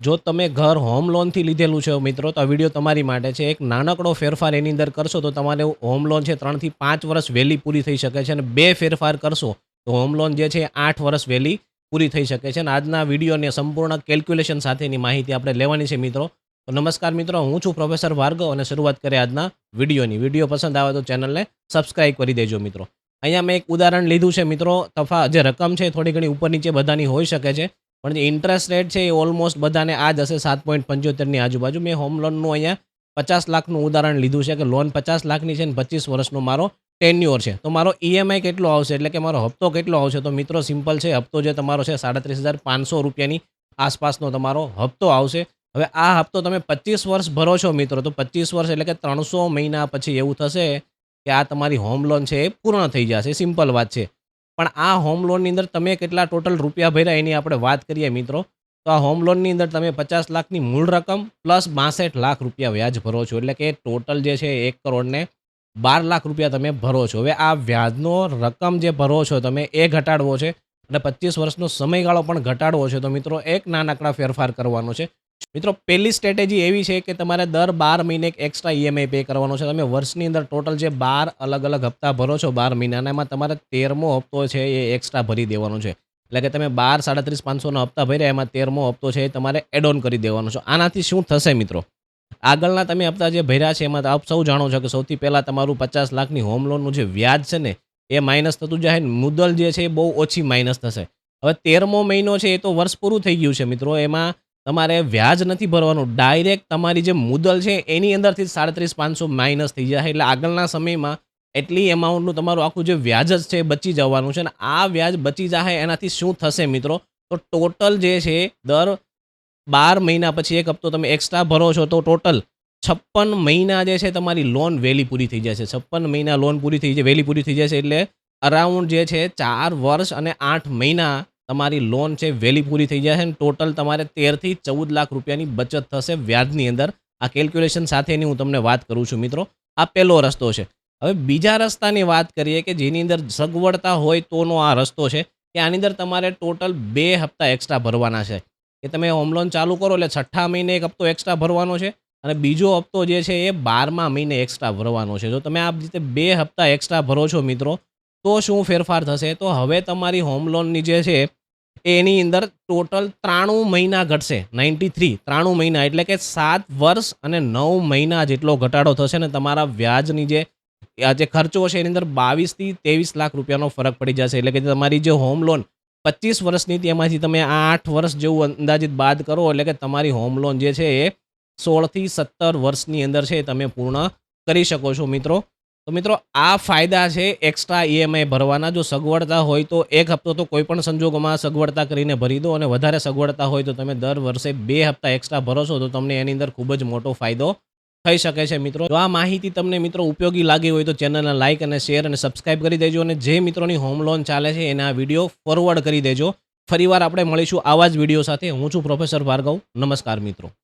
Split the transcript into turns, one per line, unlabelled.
જો તમે ઘર હોમ લોનથી લીધેલું છે મિત્રો, તો આ વિડીયો તમારી માટે છે. એક નાનકડો ફેરફાર એની અંદર કરશો તો તમારે હોમ લોન છે 3 થી 5 વર્ષ વહેલી પૂરી થઈ શકે છે અને 2 ફેરફાર કરશો તો હોમ લોન જે છે 8 વર્ષ વહેલી પૂરી થઈ શકે છે. અને આજના વિડીયોની સંપૂર્ણ કેલ્ક્યુલેશન સાથેની માહિતી આપણે લેવાની છે મિત્રો. તો નમસ્કાર મિત્રો, હું છું પ્રોફેસર ભાર્ગવ અને શરૂઆત કરીએ આજના વિડીયોની. વિડીયો પસંદ આવે તો ચેનલને સબસ્ક્રાઇબ કરી દેજો મિત્રો. અહીંયા મેં એક ઉદાહરણ લીધું છે મિત્રો. જે રકમ છે થોડી ઘણી ઉપર નીચે બધાની હોઈ શકે છે, પણ જે ઇન્ટરેસ્ટ રેટ છે એ ઓલમોસ્ટ બધાને આ જ હશે, 7.75ની આજુબાજુ. મેં હોમ લોનનું અહીંયા 50 લાખનું ઉદાહરણ લીધું છે કે લોન 50 લાખની છે ને 25 વર્ષનો મારો ટેન્યુઅર છે. તો મારો ઈએમઆઈ કેટલો આવશે, એટલે કે મારો હપ્તો કેટલો આવશે? તો મિત્રો સિમ્પલ છે, હપ્તો જે તમારો છે 37,500 રૂપિયાની આસપાસનો તમારો હપ્તો આવશે. હવે આ હપ્તો તમે 25 વર્ષ ભરો છો મિત્રો, તો 25 વર્ષ એટલે કે 300 મહિના પછી એવું થશે કે આ તમારી હોમ લોન છે એ પૂર્ણ થઈ જશે. સિમ્પલ વાત છે. પણ આ હોમ લોનની અંદર તમે કેટલા ટોટલ રૂપિયા ભર્યા એની આપણે વાત કરીએ મિત્રો. તો આ હોમ લોનની અંદર તમે 50 લાખની મૂળ રકમ પ્લસ 62 લાખ રૂપિયા વ્યાજ ભરો છો. એટલે કે ટોટલ જે છે 1 કરોડ ને 12 લાખ રૂપિયા તમે ભરો છો. હવે આ વ્યાજનો રકમ જે ભરો છો તમે એ ઘટાડવો છે અને 25 વર્ષનો સમયગાળો પણ ઘટાડવો છે. તો મિત્રો એક નાનકડા ફેરફાર કરવાનો છે. મિત્રો પહેલી સ્ટ્રેટેજી એવી છે કે તમારે દર 12 મહિને એક એક્સ્ટ્રા ઈએમઆઈ પે કરવાનો છે. તમે વર્ષની અંદર ટોટલ જે 12 અલગ-અલગ હપ્તા ભરો છો 12 મહિનાના, એમાં તમારે 13મો હપ્તો છે એ એક્સ્ટ્રા ભરી દેવાનો છે. એટલે કે તમે 12 37,500 હપ્તા ભર્યા, એમાં 13મો હપ્તો છે એ તમારે એડ ઓન કરી દેવાનો છે. આનાથી શું થશે મિત્રો? આગળના તમે હપ્તા જે ભર્યા છે એમાં આપ સૌ જાણો છો કે સૌથી પહેલાં તમારું 50 લાખની હોમ લોનનું જે વ્યાજ છે ને એ માઇનસ થતું જાય. મુદ્દલ જે છે એ બહુ ઓછી માઇનસ થશે. હવે 13મો મહિનો છે એ તો વર્ષ પૂરું થઈ ગયું છે મિત્રો. એમાં તમારે વ્યાજ નથી ભરવાનું, ડાયરેક્ટ તમારી જે મુદ્દલ છે એની અંદરથી 37,500 માઇનસ થઈ જાય. એટલે આગળના સમયમાં એટલી એમાઉન્ટનું તમારું આખું જે વ્યાજ જ છે એ બચી જવાનું છે. અને આ વ્યાજ બચી જાય એનાથી શું થશે મિત્રો? તો ટોટલ જે છે દર 12 મહિના પછી એક હપ્તો તમે એક્સ્ટ્રા ભરો છો તો ટોટલ 56 મહિના જે છે તમારી લોન વહેલી પૂરી થઈ જશે. 56 મહિના લોન પૂરી થઈ જાય, વહેલી પૂરી થઈ જશે. એટલે અરાઉન્ડ જે છે 4 વર્ષ અને 8 મહિના તમારી લોન છે વહેલી પૂરી થઈ જશે. અને ટોટલ તમારે 13 થી 14 લાખ રૂપિયાની બચત થશે વ્યાજની અંદર. આ કેલ્ક્યુલેશન સાથેની હું તમને વાત કરું છું મિત્રો. આ પહેલો રસ્તો છે. હવે બીજા રસ્તાની વાત કરીએ કે જેની અંદર સગવડતા હોય તોનો આ રસ્તો છે કે આની અંદર તમારે ટોટલ 2 હપ્તા એક્સ્ટ્રા ભરવાના છે. કે તમે હોમ લોન ચાલુ કરો એટલે 6ઠ્ઠા મહિને એક હપ્તો એક્સ્ટ્રા ભરવાનો છે અને બીજો હપ્તો જે છે એ 12મા મહિને એક્સ્ટ્રા ભરવાનો છે. જો તમે આ રીતે 2 હપ્તા એક્સ્ટ્રા ભરો છો મિત્રો, તો શું ફેરફાર થશે? તો હવે તમારી હોમ લોનની જે છે એની અંદર ટોટલ 93 મહિના ઘટશે. 93 મહિના એટલે કે 7 વર્ષ અને 9 મહિના જેટલો ઘટાડો થશે ને તમારા વ્યાજની જે ખર્ચો છે એની અંદર 22 થી 23 લાખ રૂપિયાનો ફરક પડી જશે. એટલે કે તમારી જે હોમ લોન 25 વર્ષની હતી એમાંથી તમે 8 વર્ષ જેવું અંદાજિત બાદ કરો એટલે કે તમારી હોમ લોન જે છે એ 16 થી 17 વર્ષની અંદર છે તમે પૂર્ણ કરી શકો છો મિત્રો. તો મિત્રો આ ફાયદા છે એક્સ્ટ્રા ઈએમઆઈ ભરવાના. જો સગવડતા હોય તો એક હપ્તો તો કોઈ પણ સંજોગોમાં સગવડતા કરીને ભરી દો, અને વધારે સગવડતા હોય તો તમે દર વર્ષે 2 હપ્તા એક્સ્ટ્રા ભરો છો તો તમને એની અંદર ખૂબ જ મોટો ફાયદો થઈ શકે છે મિત્રો. જો આ માહિતી તમને મિત્રો ઉપયોગી લાગી હોય તો ચેનલને લાઇક અને શેર અને સબસ્ક્રાઇબ કરી દેજો. અને જે મિત્રોની હોમ લોન ચાલે છે એના વિડીયો ફોરવર્ડ કરી દેજો. ફરીવાર આપણે મળીશું આવા જ વિડીયો સાથે. હું છું પ્રોફેસર ભાર્ગવ. નમસ્કાર મિત્રો.